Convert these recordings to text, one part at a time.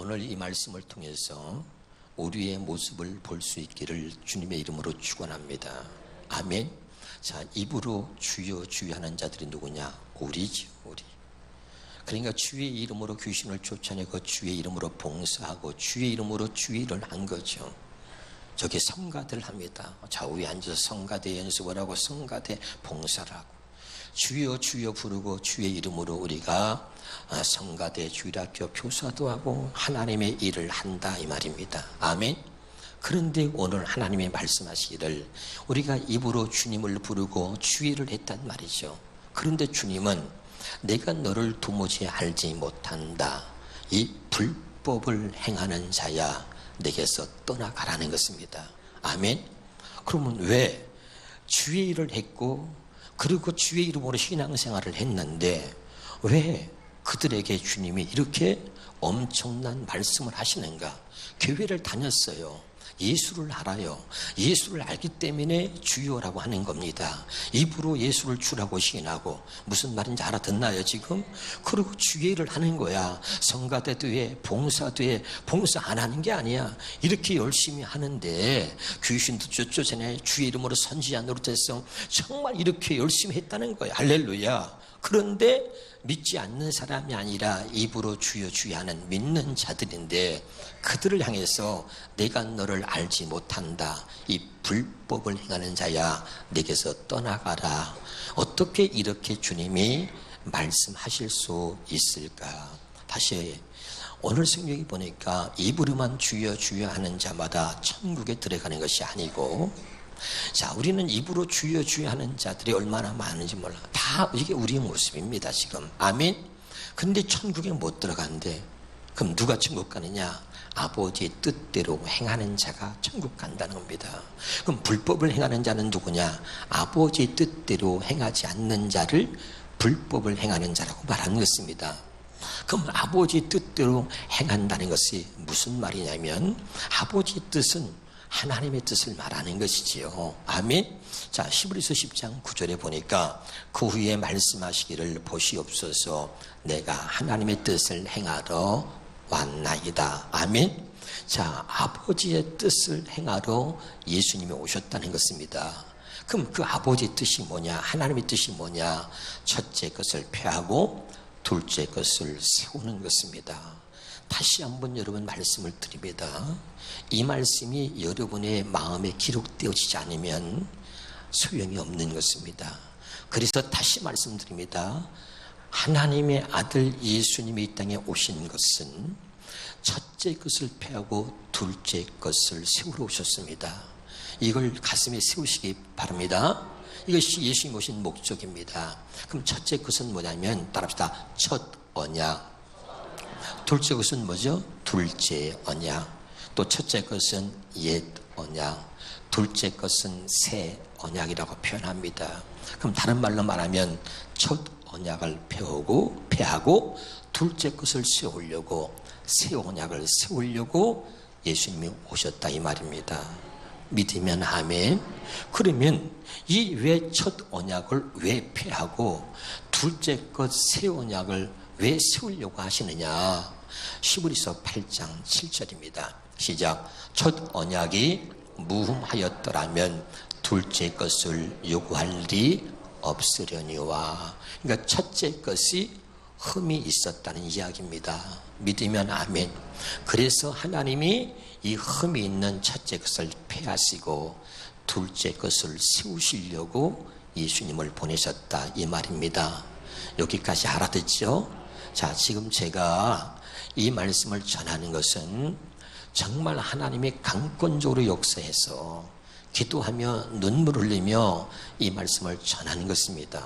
오늘 이 말씀을 통해서 우리의 모습을 볼 수 있기를 주님의 이름으로 축원합니다. 아멘. 자, 입으로 주여 주여 하는 자들이 누구냐? 우리죠, 우리. 그러니까 주의 이름으로 귀신을 쫓아내고 주의 이름으로 봉사하고 주의 이름으로 주의 일을 한 거죠. 저게 성가대를 합니다. 좌우에 앉아서 성가대 연습을 하고 성가대 봉사를 하고 주여 주여 부르고 주의 이름으로 우리가 성가대 주일학교 교사도 하고 하나님의 일을 한다 이 말입니다. 아멘. 그런데 오늘 하나님이 말씀하시기를 우리가 입으로 주님을 부르고 주의 일을 했단 말이죠. 그런데 주님은 내가 너를 도무지 알지 못한다. 이 불법을 행하는 자야 내게서 떠나가라는 것입니다. 아멘. 그러면 왜 주의 일을 했고 그리고 주의 이름으로 신앙생활을 했는데 왜 그들에게 주님이 이렇게 엄청난 말씀을 하시는가? 교회를 다녔어요. 예수를 알아요. 예수를 알기 때문에 주여라고 하는 겁니다. 입으로 예수를 주라고 시인하고 무슨 말인지 알아듣나요 지금? 그리고 주의 일을 하는 거야. 성가대도 해, 봉사도 해. 봉사 안 하는 게 아니야. 이렇게 열심히 하는데 귀신도 쫓아내 주의 이름으로 선지자 노릇했어. 정말 이렇게 열심히 했다는 거야. 할렐루야. 그런데 믿지 않는 사람이 아니라 입으로 주여 주여 하는 믿는 자들인데 그들을 향해서 내가 너를 알지 못한다. 이 불법을 행하는 자야 내게서 떠나가라. 어떻게 이렇게 주님이 말씀하실 수 있을까? 다시 오늘 성경이 보니까 입으로만 주여 주여 하는 자마다 천국에 들어가는 것이 아니고 자, 우리는 입으로 주여 주여 하는 자들이 얼마나 많은지 몰라. 다 이게 우리의 모습입니다 지금. 아멘. 근데 천국에 못 들어간대. 그럼 누가 천국 가느냐? 아버지의 뜻대로 행하는 자가 천국 간다는 겁니다. 그럼 불법을 행하는 자는 누구냐? 아버지의 뜻대로 행하지 않는 자를 불법을 행하는 자라고 말하는 것입니다. 그럼 아버지의 뜻대로 행한다는 것이 무슨 말이냐면 아버지의 뜻은 하나님의 뜻을 말하는 것이지요. 아멘. 자, 히브리서 10장 9절에 보니까 그 후에 말씀하시기를 보시옵소서 내가 하나님의 뜻을 행하러 왔나이다. 아멘. 자, 아버지의 뜻을 행하러 예수님이 오셨다는 것입니다. 그럼 그 아버지의 뜻이 뭐냐? 하나님의 뜻이 뭐냐? 첫째 것을 폐하고 둘째 것을 세우는 것입니다. 다시 한번 여러분 말씀을 드립니다. 이 말씀이 여러분의 마음에 기록되어지지 않으면 소용이 없는 것입니다. 그래서 다시 말씀드립니다. 하나님의 아들 예수님이 이 땅에 오신 것은 첫째 것을 폐하고 둘째 것을 세우러 오셨습니다. 이걸 가슴에 세우시기 바랍니다. 이것이 예수님 오신 목적입니다. 그럼 첫째 것은 뭐냐면 따라합시다. 첫 언약. 둘째 것은 뭐죠? 둘째 언약. 또 첫째 것은 옛 언약. 둘째 것은 새 언약이라고 표현합니다. 그럼 다른 말로 말하면 첫 언약을 폐하고 둘째 것을 세우려고 새 언약을 세우려고 예수님이 오셨다 이 말입니다. 믿으면 아멘. 그러면 이 왜 첫 언약을 왜 폐하고 둘째 것 새 언약을 왜 세우려고 하시느냐? 히브리서 8장 7절입니다. 시작. 첫 언약이 무흠하였더라면 둘째 것을 요구할 일이 없으려니와. 그러니까 첫째 것이 흠이 있었다는 이야기입니다. 믿으면 아멘. 그래서 하나님이 이 흠이 있는 첫째 것을 폐하시고 둘째 것을 세우시려고 예수님을 보내셨다 이 말입니다. 여기까지 알아듣죠? 자, 지금 제가 이 말씀을 전하는 것은 정말 하나님이 강권적으로 역사해서 기도하며 눈물 흘리며 이 말씀을 전하는 것입니다.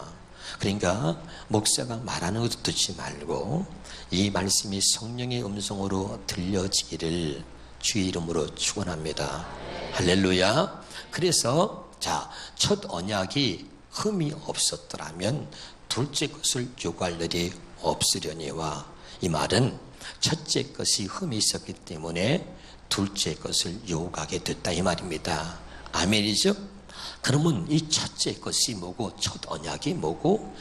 그러니까 목사가 말하는 것도 듣지 말고 이 말씀이 성령의 음성으로 들려지기를 주의 이름으로 축원합니다. 할렐루야. 그래서 자, 첫 언약이 흠이 없었더라면 둘째 것을 요구할 일이 없으려니와. 이 말은 첫째 것이 흠이 있었기 때문에 둘째 것을 요구하게 됐다 이 말입니다. 아멘이죠? 그러면 이 첫째 것이 뭐고 첫 언약이 뭐고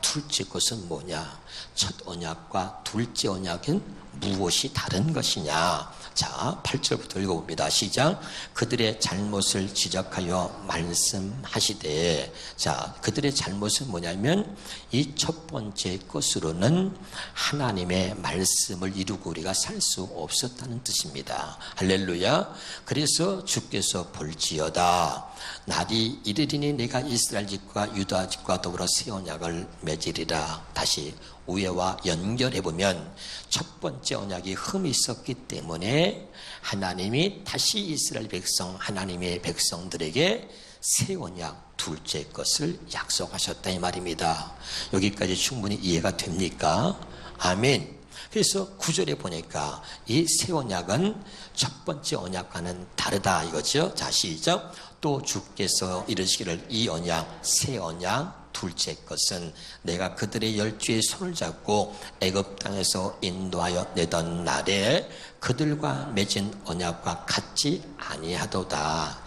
둘째 것은 뭐냐? 첫 언약과 둘째 언약은 무엇이 다른 것이냐? 자, 8절부터 읽어봅니다. 시작. 그들의 잘못을 지적하여 말씀하시되, 자, 그들의 잘못은 뭐냐면 이 첫 번째 것으로는 하나님의 말씀을 이루고 우리가 살 수 없었다는 뜻입니다. 할렐루야. 그래서 주께서 볼지어다 날이 이르리니 내가 이스라엘 집과 유다 집과 더불어 새 언약을 맺으리라. 다시 우애와 연결해보면 첫 번째 언약이 흠이 있었기 때문에 하나님이 다시 이스라엘 백성, 하나님의 백성들에게 새 언약 둘째 것을 약속하셨다 이 말입니다. 여기까지 충분히 이해가 됩니까? 아멘. 그래서 9절에 보니까 이 새 언약은 첫 번째 언약과는 다르다 이거죠. 자, 시작. 또 주께서 이르시기를 이 언약, 새 언약 둘째 것은 내가 그들의 열주의 손을 잡고 애굽 땅에서 인도하여 내던 날에 그들과 맺은 언약과 같지 아니하도다.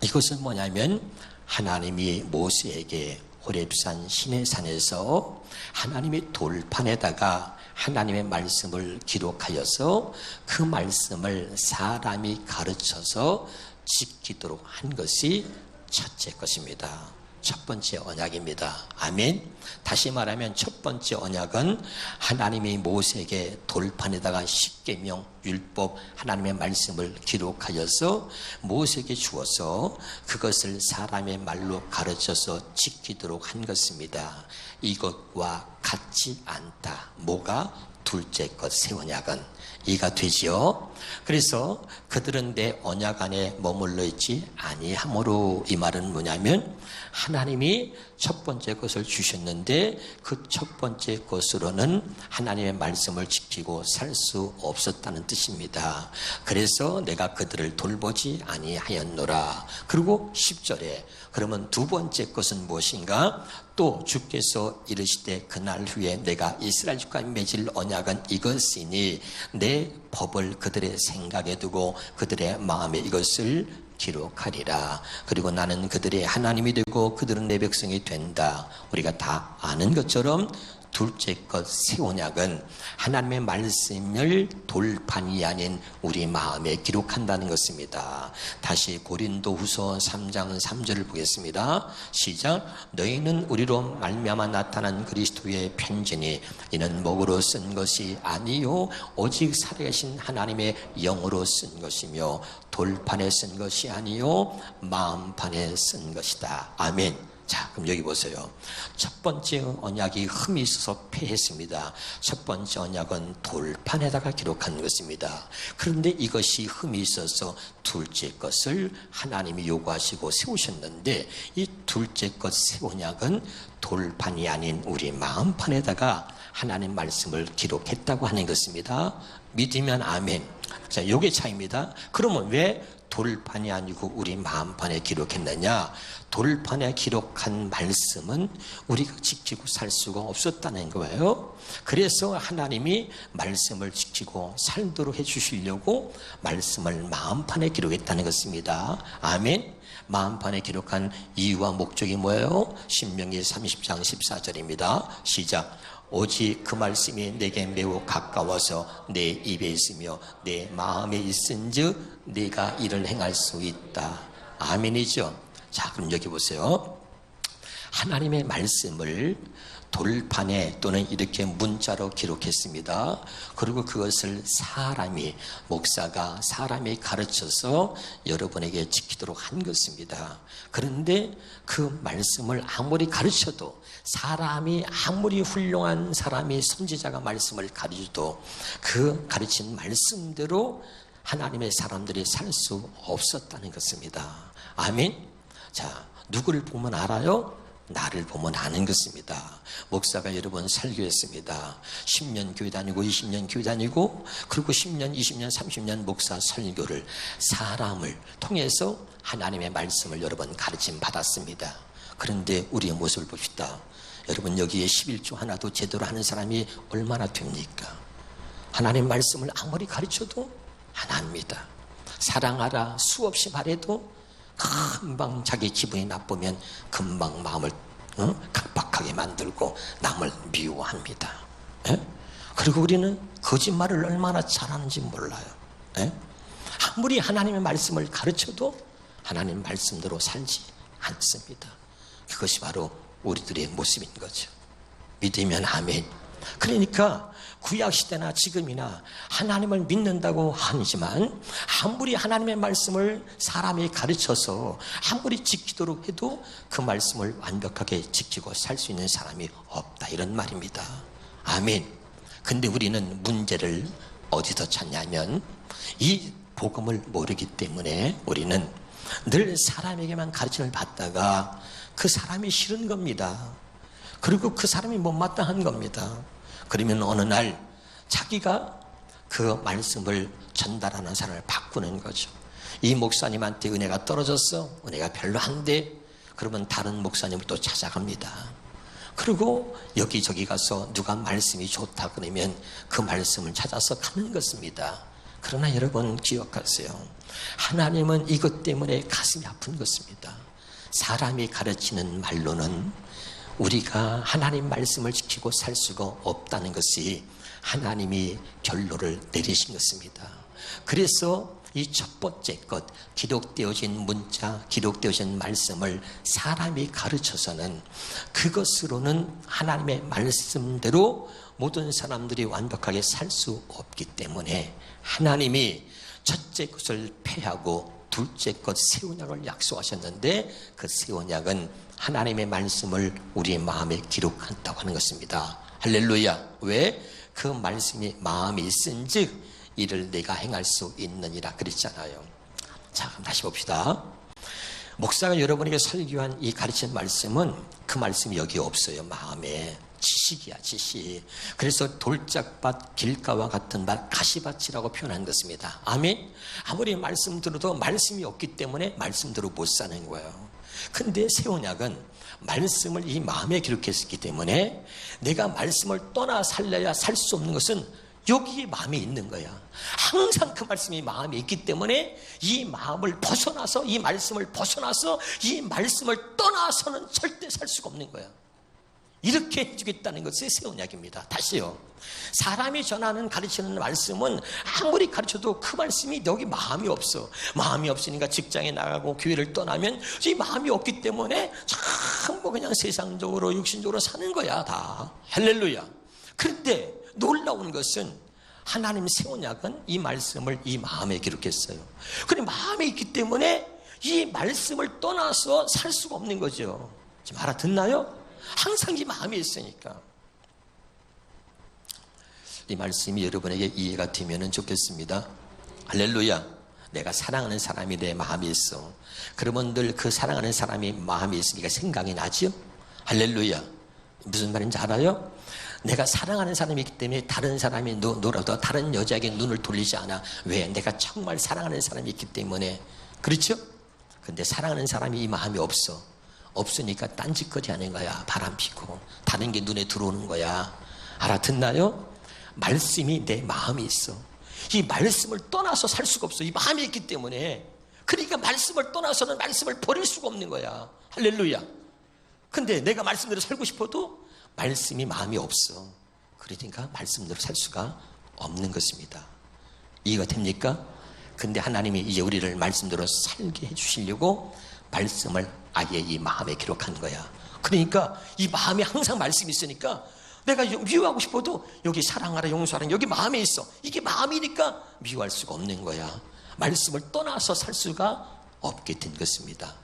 이것은 뭐냐면 하나님이 모세에게 호렙산 시내산에서 하나님의 돌판에다가 하나님의 말씀을 기록하여서 그 말씀을 사람이 가르쳐서 지키도록 한 것이 첫째 것입니다. 첫 번째 언약입니다. 아멘. 다시 말하면 첫 번째 언약은 하나님이 모세에게 돌판에다가 십계명, 율법, 하나님의 말씀을 기록하여서 모세에게 주어서 그것을 사람의 말로 가르쳐서 지키도록 한 것입니다. 이것과 같지 않다. 뭐가? 둘째 것, 새 언약은. 이해가 되지요? 그래서 그들은 내 언약 안에 머물러 있지 아니하므로, 이 말은 뭐냐면 하나님이 첫 번째 것을 주셨는데 그 첫 번째 것으로는 하나님의 말씀을 지키고 살 수 없었다는 뜻입니다. 그래서 내가 그들을 돌보지 아니하였노라. 그리고 10절에 그러면 두 번째 것은 무엇인가? 또 주께서 이르시되 그날 후에 내가 이스라엘 집과 맺을 언약은 이것이니 내 법을 그들의 생각에 두고 그들의 마음에 이것을 기록하리라. 그리고 나는 그들의 하나님이 되고 그들은 내 백성이 된다. 우리가 다 아는 것처럼 둘째 것 새 언약은 하나님의 말씀을 돌판이 아닌 우리 마음에 기록한다는 것입니다. 다시 고린도후서 3장 3절을 보겠습니다. 시작. 너희는 우리로 말미암아 나타난 그리스도의 편지니 이는 목으로 쓴 것이 아니요 오직 살아계신 하나님의 영으로 쓴 것이며 돌판에 쓴 것이 아니요 마음판에 쓴 것이다. 아멘. 자, 그럼 여기 보세요. 첫 번째 언약이 흠이 있어서 폐했습니다. 첫 번째 언약은 돌판에다가 기록한 것입니다. 그런데 이것이 흠이 있어서 둘째 것을 하나님이 요구하시고 세우셨는데 이 둘째 것 새 언약은 돌판이 아닌 우리 마음판에다가 하나님 말씀을 기록했다고 하는 것입니다. 믿으면 아멘. 자, 요게 차이입니다. 그러면 왜 돌판이 아니고 우리 마음판에 기록했느냐? 돌판에 기록한 말씀은 우리가 지키고 살 수가 없었다는 거예요. 그래서 하나님이 말씀을 지키고 살도록 해주시려고 말씀을 마음판에 기록했다는 것입니다. 아멘. 마음판에 기록한 이유와 목적이 뭐예요? 신명기 30장 14절입니다. 시작. 오직 그 말씀이 내게 매우 가까워서 내 입에 있으며 내 마음에 있은즉 네가 이를 행할 수 있다. 아멘이죠. 자, 그럼 여기 보세요. 하나님의 말씀을 돌판에 또는 이렇게 문자로 기록했습니다. 그리고 그것을 사람이, 목사가 사람이 가르쳐서 여러분에게 지키도록 한 것입니다. 그런데 그 말씀을 아무리 가르쳐도, 사람이 아무리 훌륭한 사람이 선지자가 말씀을 가르쳐도 그 가르친 말씀대로 하나님의 사람들이 살 수 없었다는 것입니다. 아멘. 자, 누구를 보면 알아요? 나를 보면 아는 것입니다. 목사가 여러 번 설교했습니다. 10년 교회 다니고 20년 교회 다니고 그리고 10년, 20년, 30년 목사 설교를 사람을 통해서 하나님의 말씀을 여러 번 가르침 받았습니다. 그런데 우리의 모습을 봅시다. 여러분, 여기에 11조 하나도 제대로 하는 사람이 얼마나 됩니까? 하나님 말씀을 아무리 가르쳐도 안 합니다. 사랑하라 수없이 말해도 금방 자기 기분이 나쁘면 금방 마음을 각박하게 만들고 남을 미워합니다. 그리고 우리는 거짓말을 얼마나 잘하는지 몰라요. 아무리 하나님의 말씀을 가르쳐도 하나님 말씀대로 살지 않습니다. 그것이 바로 우리들의 모습인 거죠. 믿으면 아멘. 그러니까 구약시대나 지금이나 하나님을 믿는다고 하지만 아무리 하나님의 말씀을 사람이 가르쳐서 아무리 지키도록 해도 그 말씀을 완벽하게 지키고 살 수 있는 사람이 없다, 이런 말입니다. 아멘. 근데 우리는 문제를 어디서 찾냐면 이 복음을 모르기 때문에 우리는 늘 사람에게만 가르침을 받다가 그 사람이 싫은 겁니다. 그리고 그 사람이 못마땅한 겁니다. 그러면 어느 날 자기가 그 말씀을 전달하는 사람을 바꾸는 거죠. 이 목사님한테 은혜가 떨어졌어, 은혜가 별로 안 돼. 그러면 다른 목사님을 또 찾아갑니다. 그리고 여기저기 가서 누가 말씀이 좋다 그러면 그 말씀을 찾아서 가는 것입니다. 그러나 여러분 기억하세요. 하나님은 이것 때문에 가슴이 아픈 것입니다. 사람이 가르치는 말로는 우리가 하나님 말씀을 지키고 살 수가 없다는 것이 하나님이 결론을 내리신 것입니다. 그래서 이 첫 번째 것, 기록되어진 문자, 기록되어진 말씀을 사람이 가르쳐서는 그것으로는 하나님의 말씀대로 모든 사람들이 완벽하게 살 수 없기 때문에 하나님이 첫째 것을 폐하고 둘째 것 새 언약을 약속하셨는데 그 새 언약은 하나님의 말씀을 우리의 마음에 기록한다고 하는 것입니다. 할렐루야. 왜? 그 말씀이 마음에 있은즉 이를 내가 행할 수 있느니라 그랬잖아요. 자, 그럼 다시 봅시다. 목사가 여러분에게 설교한 이 가르친 말씀은 그 말씀이 여기 없어요. 마음에. 지식이야, 지식. 그래서 돌짝밭, 길가와 같은 밭, 가시밭이라고 표현한 것입니다. 아멘. 아무리 말씀 들어도 말씀이 없기 때문에 말씀대로 못 사는 거예요. 근데 새 언약은 말씀을 이 마음에 기록했기 때문에 내가 말씀을 떠나 살려야 살 수 없는 것은 여기에 마음에 있는 거야. 항상 그 말씀이 마음에 있기 때문에 이 마음을 벗어나서, 이 말씀을 벗어나서 이 말씀을 떠나서는 절대 살 수가 없는 거야. 이렇게 해주겠다는 것이 새 언약입니다. 다시요. 사람이 전하는 가르치는 말씀은 아무리 가르쳐도 그 말씀이 여기 마음이 없어. 마음이 없으니까 직장에 나가고 교회를 떠나면 이 마음이 없기 때문에 전부 그냥 세상적으로 육신적으로 사는 거야 다. 할렐루야. 그런데 놀라운 것은 하나님 새 언약은 이 말씀을 이 마음에 기록했어요. 그런데 마음에 있기 때문에 이 말씀을 떠나서 살 수가 없는 거죠. 지금 알아듣나요? 항상 이 마음에 있으니까. 이 말씀이 여러분에게 이해가 되면 좋겠습니다. 할렐루야. 내가 사랑하는 사람이 내 마음에 있어. 그러면 늘 그 사랑하는 사람이 마음에 있으니까 생각이 나죠? 할렐루야. 무슨 말인지 알아요? 내가 사랑하는 사람이 있기 때문에 다른 사람이 놀아도 다른 여자에게 눈을 돌리지 않아. 왜? 내가 정말 사랑하는 사람이 있기 때문에. 그렇죠? 근데 사랑하는 사람이 이 마음이 없으니까 딴짓거리 하는 거야. 바람 피고 다른 게 눈에 들어오는 거야. 알아듣나요? 말씀이 내 마음에 있어. 이 말씀을 떠나서 살 수가 없어. 이 마음에 있기 때문에. 그러니까 말씀을 떠나서는 말씀을 버릴 수가 없는 거야. 할렐루야. 근데 내가 말씀대로 살고 싶어도 말씀이 마음이 없어. 그러니까 말씀대로 살 수가 없는 것입니다. 이해가 됩니까? 근데 하나님이 이제 우리를 말씀대로 살게 해주시려고 말씀을 아예 이 마음에 기록한 거야. 그러니까 이 마음에 항상 말씀이 있으니까 내가 미워하고 싶어도 여기 사랑하라, 용서하라, 여기 마음에 있어. 이게 마음이니까 미워할 수가 없는 거야. 말씀을 떠나서 살 수가 없게 된 것입니다.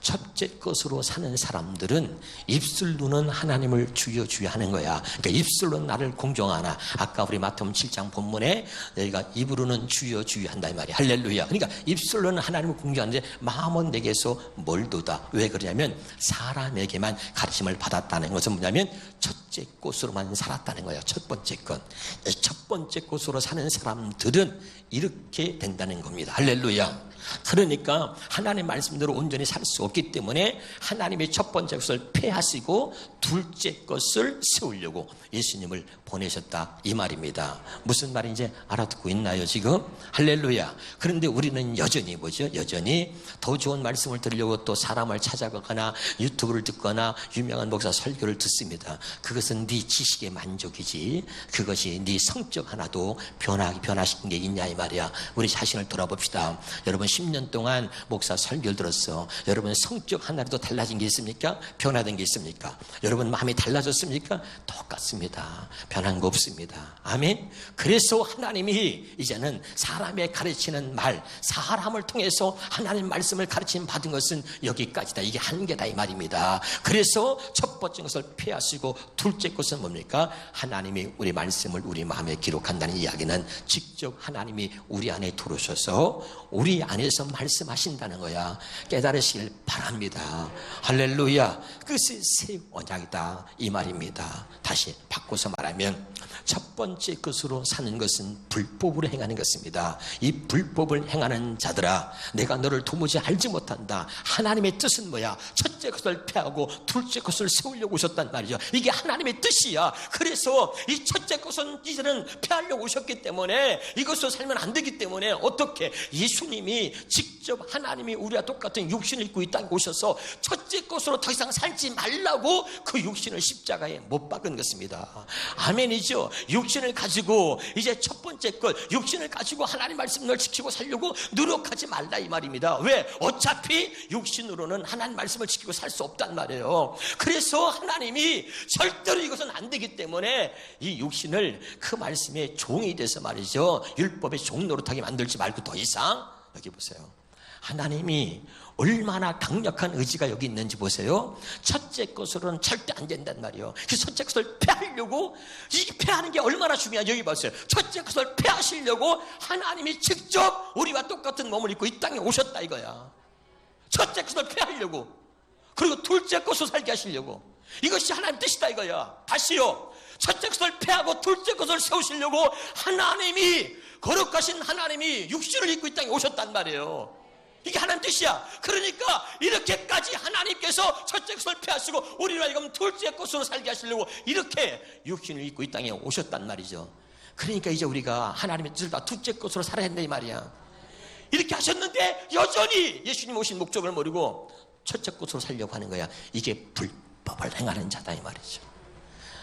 첫째 것으로 사는 사람들은 입술로는 하나님을 주여 주여 하는 거야. 그러니까 입술로는 나를 공경하나. 아까 우리 마태복음 7장 본문에 너희가 입으로는 주여 주여 한다 이 말이야. 할렐루야. 그러니까 입술로는 하나님을 공경하는데 마음은 내게서 멀도다. 왜 그러냐면 사람에게만 가르침을 받았다는 것은 뭐냐면 첫째 번째 것으로만 살았다는 거예요. 첫 번째 것. 첫 번째 것으로 사는 사람들은 이렇게 된다는 겁니다. 할렐루야. 그러니까 하나님의 말씀대로 온전히 살 수 없기 때문에 하나님의 첫 번째 것을 폐하시고 둘째 것을 세우려고 예수님을 보내셨다, 이 말입니다. 무슨 말인지 알아듣고 있나요 지금? 할렐루야. 그런데 우리는 여전히 뭐죠? 여전히 더 좋은 말씀을 들으려고 또 사람을 찾아가거나 유튜브를 듣거나 유명한 목사 설교를 듣습니다. 그것은 네 지식의 만족이지 그것이 네 성적 하나도 변화시킨 게 있냐 이 말이야. 우리 자신을 돌아봅시다. 여러분 10년 동안 목사 설교를 들었어. 여러분 성적 하나라도 달라진 게 있습니까? 변화된 게 있습니까? 여러분 마음이 달라졌습니까? 똑같습니다. 변한 거 없습니다. 아멘. 그래서 하나님이 이제는 사람의 가르치는 말, 사람을 통해서 하나님 말씀을 가르침 받은 것은 여기까지다. 이게 한계다 이 말입니다. 그래서 첫 번째 것을 폐하시고 둘째 것은 뭡니까? 하나님이 우리 말씀을 우리 마음에 기록한다는 이야기는 직접 하나님이 우리 안에 들어오셔서 우리 안에서 말씀하신다는 거야. 깨달으시길 바랍니다. 할렐루야. 그것이 새 언약이다 이 말입니다. 다시 바꿔서 말하면 첫 번째 것으로 사는 것은 불법으로 행하는 것입니다. 이 불법을 행하는 자들아, 내가 너를 도무지 알지 못한다. 하나님의 뜻은 뭐야? 첫째 것을 폐하고 둘째 것을 세우려고 오셨단 말이죠. 이게 하나님의 뜻이야. 그래서 이 첫째 것은 이제는 폐하려고 오셨기 때문에 이것으로 살면 안 되기 때문에 어떻게? 예수님이 직접 하나님이 우리와 똑같은 육신을 입고 이 땅에 오셔서 첫째 것으로 더 이상 살지 말라고 그 육신을 십자가에 못 박은 것입니다. 아멘이죠. 육신을 가지고 이제 첫 번째 것, 육신을 가지고 하나님 말씀을 지키고 살려고 노력하지 말라 이 말입니다. 왜? 어차피 육신으로는 하나님 말씀을 지키고 살 수 없단 말이에요. 그래서 하나님이 절대로 이것은 안 되기 때문에 이 육신을 그 말씀의 종이 돼서 말이죠, 율법의 종 노릇하게 만들지 말고 더 이상, 여기 보세요, 하나님이 얼마나 강력한 의지가 여기 있는지 보세요. 첫째 것으로는 절대 안 된단 말이에요. 그 첫째 것을 폐하려고, 이 폐하는 게 얼마나 중요한지 여기 보세요. 첫째 것을 폐하시려고 하나님이 직접 우리와 똑같은 몸을 입고 이 땅에 오셨다 이거야. 첫째 것을 폐하려고, 그리고 둘째 것을 살게 하시려고. 이것이 하나님 뜻이다 이거야. 다시요, 첫째 것을 폐하고 둘째 것을 세우시려고 하나님이, 거룩하신 하나님이 육신을 입고 이 땅에 오셨단 말이에요. 이게 하나님 뜻이야. 그러니까 이렇게까지 하나님께서 첫째 것을 폐하시고 우리로 하여금 둘째 것으로 살게 하시려고 이렇게 육신을 입고 이 땅에 오셨단 말이죠. 그러니까 이제 우리가 하나님의 뜻을 다 둘째 것으로 살아야 된다 이 말이야. 이렇게 하셨는데 여전히 예수님 오신 목적을 모르고 첫째 것으로 살려고 하는 거야. 이게 불법을 행하는 자다 이 말이죠.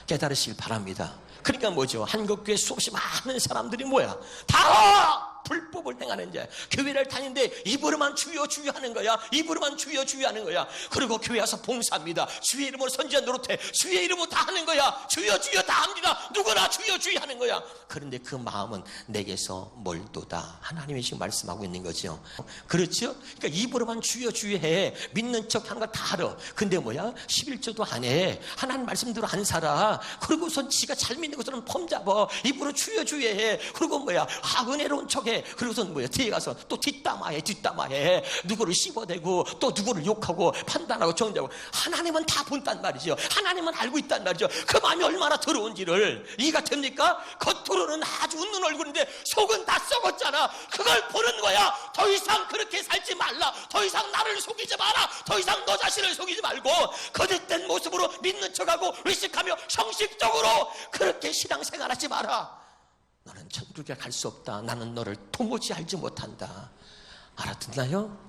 깨달으시길 바랍니다. 그러니까 뭐죠? 한국교회 수없이 많은 사람들이 뭐야? 다 불법을 행하는 자야. 교회를 다니는데 입으로만 주여 주여 하는 거야. 입으로만 주여 주여 하는 거야. 그리고 교회 와서 봉사합니다. 주의 이름으로 선지자 노릇해. 주의 이름으로 다 하는 거야. 주여 주여 다 합니다. 누구나 주여 주여 하는 거야. 그런데 그 마음은 내게서 멀도다. 하나님이 지금 말씀하고 있는 거죠. 그렇죠? 그러니까 입으로만 주여 주여 해. 믿는 척 하는 거 다 알아. 근데 뭐야? 11조도 안 해. 하나님 말씀대로 안 살아. 그리고선 지가 잘 믿는 것처럼 폼 잡아. 입으로 주여 주여 해. 그리고 뭐야? 은혜로운 척 해. 그리고선 뭐야? 뒤에 가서 또 뒷담화해. 누구를 씹어대고 또 누구를 욕하고 판단하고 정죄하고. 하나님은 다 본단 말이죠. 하나님은 알고 있단 말이죠. 그 마음이 얼마나 더러운지를 이해가 됩니까? 겉으로는 아주 웃는 얼굴인데 속은 다 썩었잖아. 그걸 보는 거야. 더 이상 그렇게 살지 말라. 더 이상 나를 속이지 마라. 더 이상 너 자신을 속이지 말고 거짓된 모습으로 믿는 척하고 의식하며 형식적으로 그렇게 신앙생활하지 마라. 너는 천국에 갈 수 없다. 나는 너를 도무지 알지 못한다. 알아듣나요?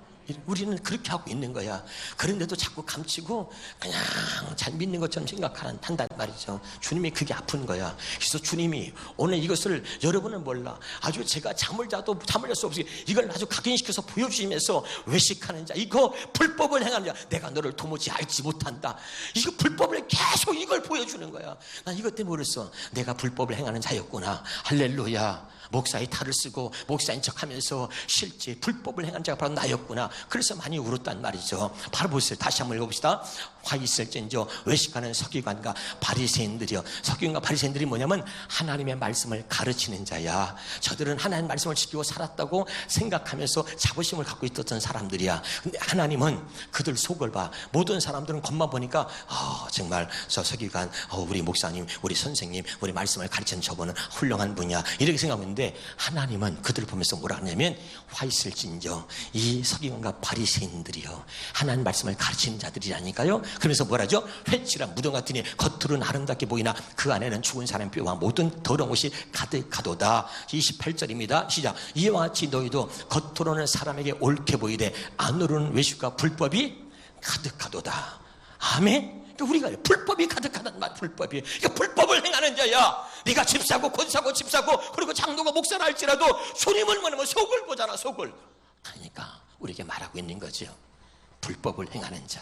우리는 그렇게 하고 있는 거야. 그런데도 자꾸 감추고 그냥 잘 믿는 것처럼 생각한단 말이죠. 주님이 그게 아픈 거야. 그래서 주님이 오늘 이것을, 여러분은 몰라, 아주 제가 잠을 자도 잠을 잘 수 없이 이걸 아주 각인시켜서 보여주시면서 외식하는 자, 이거 불법을 행하는 자, 내가 너를 도무지 알지 못한다. 이거 불법을 계속 이걸 보여주는 거야. 난 이것 때문에 그랬어. 내가 불법을 행하는 자였구나. 할렐루야. 목사의 탈을 쓰고 목사인 척하면서 실제 불법을 행한 자가 바로 나였구나. 그래서 많이 울었단 말이죠. 바로 보세요. 다시 한번 읽어봅시다. 화 있을진저 외식하는 서기관과 바리새인들이요. 서기관과 바리새인들이 뭐냐면 하나님의 말씀을 가르치는 자야. 저들은 하나님의 말씀을 지키고 살았다고 생각하면서 자부심을 갖고 있었던 사람들이야. 근데 하나님은 그들 속을 봐. 모든 사람들은 겉만 보니까 정말 저 서기관, 우리 목사님, 우리 선생님, 우리 말씀을 가르치는 저분은 훌륭한 분이야, 이렇게 생각하는데 하나님은 그들을 보면서 뭐라 하냐면 화 있을진저 이 서기관과 바리새인들이요 하나님 말씀을 가르치는 자들이라니까요. 그러면서 뭐라죠? 회칠한 무덤 같으니 겉으로는 아름답게 보이나 그 안에는 죽은 사람의 뼈와 모든 더러운 것이 가득하도다. 28절입니다. 시작. 이와 같이 너희도 겉으로는 사람에게 옳게 보이되 안으로는 외식과 불법이 가득하도다. 아멘. 우리가 불법이 가득하단 말. 불법이, 그러니까 불법을 행하는 자야. 네가 집 사고 권사고 집 사고 그리고 장로가 목사라 할지라도 주님을 뭐냐면 속을 보잖아. 속을. 그러니까 우리에게 말하고 있는 거죠. 불법을 행하는 자.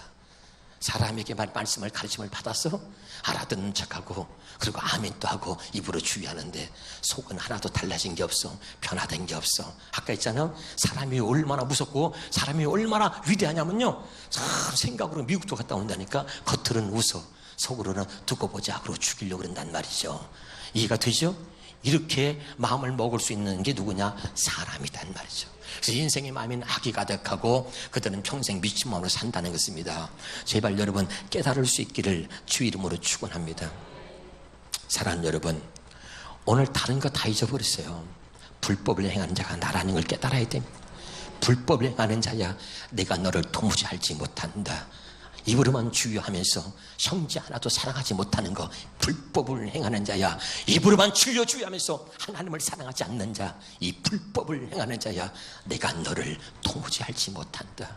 사람에게 말씀을 가르침을 받아서 알아듣는 척하고 그리고 아멘도 하고 입으로 주의하는데 속은 하나도 달라진 게 없어. 변화된 게 없어. 아까 있잖아요. 사람이 얼마나 무섭고 사람이 얼마나 위대하냐면요, 참 생각으로 미국도 갔다 온다니까 겉으로는 웃어 속으로는 두고 보자 그러고 죽이려고 그런단 말이죠. 이해가 되죠? 이렇게 마음을 먹을 수 있는 게 누구냐? 사람이란 말이죠. 그래서 인생의 마음에는 악이 가득하고 그들은 평생 미친 마음으로 산다는 것입니다. 제발 여러분 깨달을 수 있기를 주 이름으로 축원합니다. 사랑하는 여러분, 오늘 다른 거 다 잊어버렸어요. 불법을 행하는 자가 나라는 걸 깨달아야 됩니다. 불법을 행하는 자야 내가 너를 도무지 알지 못한다. 입으로만 주유하면서 형제 하나도 사랑하지 못하는 거 불법을 행하는 자야. 입으로만 주여 주유하면서 하나님을 사랑하지 않는 자, 이 불법을 행하는 자야 내가 너를 도무지 알지 못한다.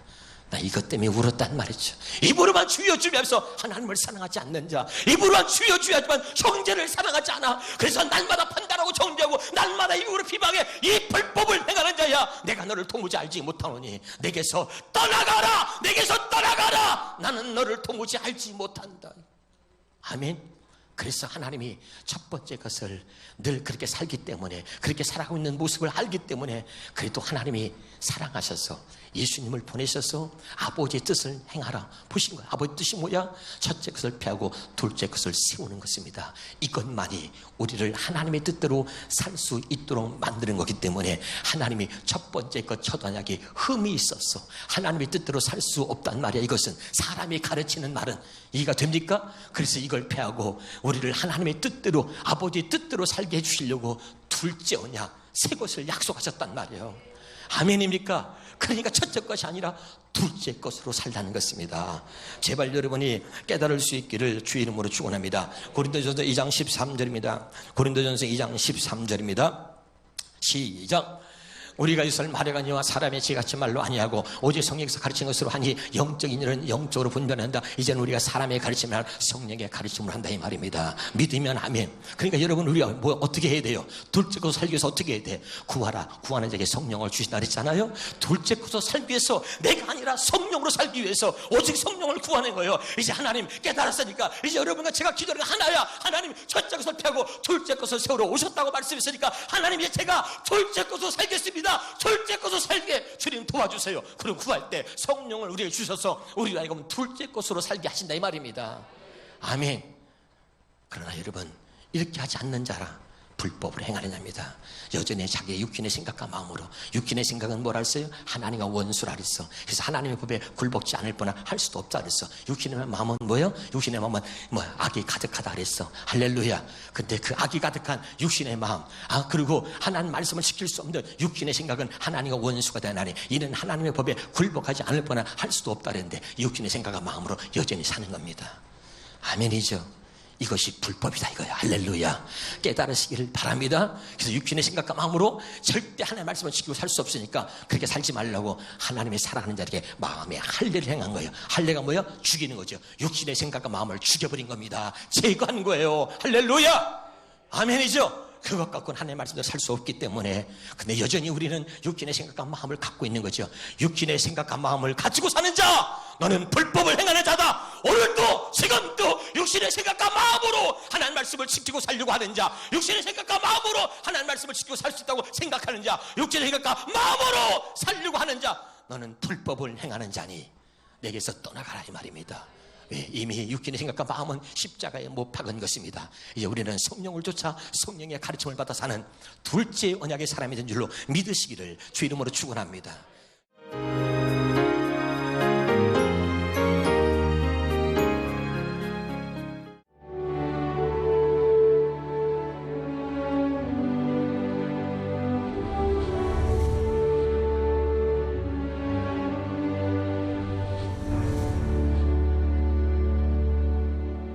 나 이것 때문에 울었단 말이죠. 입으로만 주여 주유하면서 하나님을 사랑하지 않는 자, 입으로만 주여 주유하지만 형제를 사랑하지 않아. 그래서 날마다 판단하고 정죄하고 날마다 입으로 비방해. 이 불법을 행하는 자야 내가 너를 도무지 알지 못하노니 내게서 떠나가라. 내게서 떠나가라. 나는 너를 도무지 알지 못한다. 아멘. 그래서 하나님이 첫 번째 것을 늘 그렇게 살기 때문에, 그렇게 살아가고 있는 모습을 알기 때문에, 그래도 하나님이 사랑하셔서 예수님을 보내셔서 아버지의 뜻을 행하라 보신 거예요. 아버지의 뜻이 뭐야? 첫째 것을 폐하고 둘째 것을 세우는 것입니다. 이것만이 우리를 하나님의 뜻대로 살 수 있도록 만드는 거기 때문에 하나님이 첫 번째 것 첫 언약이 흠이 있었어. 하나님의 뜻대로 살 수 없단 말이야. 이것은 사람이 가르치는 말은 이해가 됩니까? 그래서 이걸 폐하고 우리를 하나님의 뜻대로, 아버지의 뜻대로 살게 해주시려고 둘째 언약, 새 것을 약속하셨단 말이에요. 아멘입니까? 그러니까 첫째 것이 아니라 둘째 것으로 살라는 것입니다. 제발 여러분이 깨달을 수 있기를 주 이름으로 축원합니다. 고린도전서 2장 13절입니다. 고린도전서 2장 13절입니다. 시작. 우리가 이것을 말해가니와 사람의 지같이 말로 아니하고 오직 성령에서 가르치는 것으로 하니 영적인 일은 영적으로 분별한다. 이제는 우리가 사람의 가르침을 할 성령의 가르침을 한다 이 말입니다. 믿으면 아멘. 그러니까 여러분 우리가 뭐 어떻게 해야 돼요? 둘째 것으로 살기 위해서 어떻게 해야 돼? 구하라. 구하는 자에게 성령을 주신다 그랬잖아요. 둘째 것으로 살기 위해서 내가 아니라 성령으로 살기 위해서 오직 성령을 구하는 거예요. 이제 하나님 깨달았으니까 이제 여러분과 제가 기도를 하나야. 하나님 첫째 것을 펴고 둘째 것을 세우러 오셨다고 말씀했으니까 하나님 이제 제가 둘째 것으로 살겠습니다. 둘째 것으로 살게 주님 도와주세요. 그리고 구할 때 성령을 우리에게 주셔서 우리가 이거 둘째 것으로 살게 하신다 이 말입니다. 아멘. 그러나 여러분 이렇게 하지 않는 자라 불법을 행하는 자입니다. 여전히 자기의 육신의 생각과 마음으로, 육신의 생각은 뭐라 했어요? 하나님과 원수라 그랬어. 그래서 하나님의 법에 굴복지 않을 뻔한 할 수도 없다 그랬어. 육신의 마음은 뭐예요? 육신의 마음은 악이 가득하다 그랬어. 할렐루야. 근데 그 악이 가득한 육신의 마음, 그리고 하나님 말씀을 지킬 수 없는 육신의 생각은 하나님과 원수가 되나니 이는 하나님의 법에 굴복하지 않을 뻔한 할 수도 없다 그랬는데 육신의 생각과 마음으로 여전히 사는 겁니다. 아멘이죠. 이것이 불법이다 이거야. 할렐루야. 깨달으시기를 바랍니다. 그래서 육신의 생각과 마음으로 절대 하나님의 말씀을 지키고 살 수 없으니까 그렇게 살지 말라고 하나님의 사랑하는 자에게 마음의 할례를 행한 거예요. 할례가 뭐야? 죽이는 거죠. 육신의 생각과 마음을 죽여버린 겁니다. 제거한 거예요. 할렐루야. 아멘이죠. 그것 갖고는 하나님의 말씀대로 살 수 없기 때문에. 근데 여전히 우리는 육신의 생각과 마음을 갖고 있는 거죠. 육신의 생각과 마음을 가지고 사는 자, 너는 불법을 행하는 자다. 오늘도 지금도 육신의 생각과 마음으로 하나님 말씀을 지키고 살려고 하는 자, 육신의 생각과 마음으로 하나님 말씀을 지키고 살 수 있다고 생각하는 자, 육신의 생각과 마음으로 살려고 하는 자, 너는 불법을 행하는 자니 내게서 떠나가라 이 말입니다. 왜? 이미 육신의 생각과 마음은 십자가에 못 박은 것입니다. 이제 우리는 성령을 쫓아 성령의 가르침을 받아 사는 둘째 언약의 사람이 된 줄로 믿으시기를 주 이름으로 축원합니다.